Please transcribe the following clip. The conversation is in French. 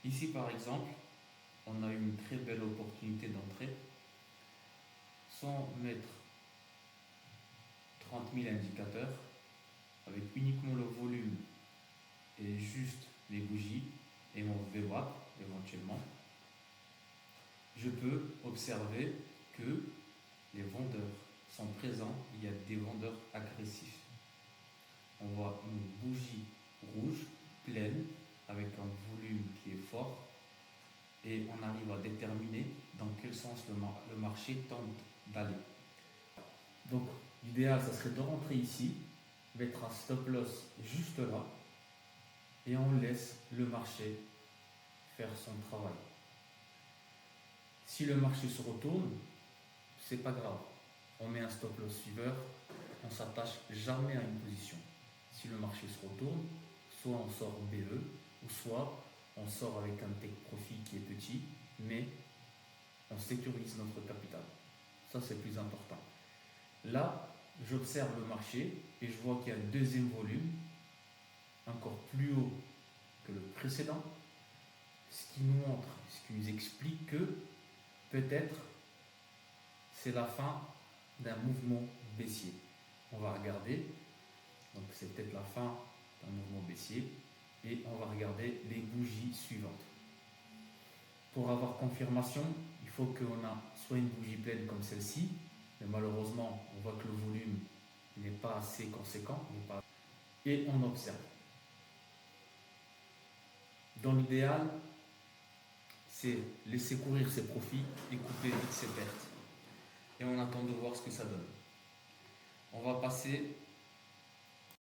Ici par exemple, on a une très belle opportunité d'entrée. Sans mettre 30 000 indicateurs, avec uniquement le volume et juste les bougies et mon VWAP éventuellement, je peux observer que les vendeurs sont présents. Il y a des vendeurs agressifs. On voit une bougie rouge pleine avec un volume qui est fort et on arrive à déterminer dans quel sens le marché tente d'aller. Donc l'idéal, ça serait de rentrer ici, mettre un stop loss juste là et on laisse le marché faire son travail. Si le marché se retourne, c'est pas grave. On met un stop loss suiveur, on s'attache jamais à une position. Si le marché se retourne, soit on sort BE, ou soit on sort avec un take profit qui est petit, mais on sécurise notre capital. Ça, c'est plus important. Là, j'observe le marché et je vois qu'il y a un deuxième volume, encore plus haut que le précédent, ce qui nous montre, ce qui nous explique que peut-être c'est la fin d'un mouvement baissier. On va regarder, donc c'est peut-être la fin d'un mouvement baissier, et on va regarder les bougies suivantes. Pour avoir confirmation, il faut qu'on a soit une bougie pleine comme celle-ci, mais malheureusement, on voit que le volume n'est pas assez conséquent, et on observe. Dans l'idéal, c'est laisser courir ses profits et couper vite ses pertes. Et on attend de voir ce que ça donne. On va passer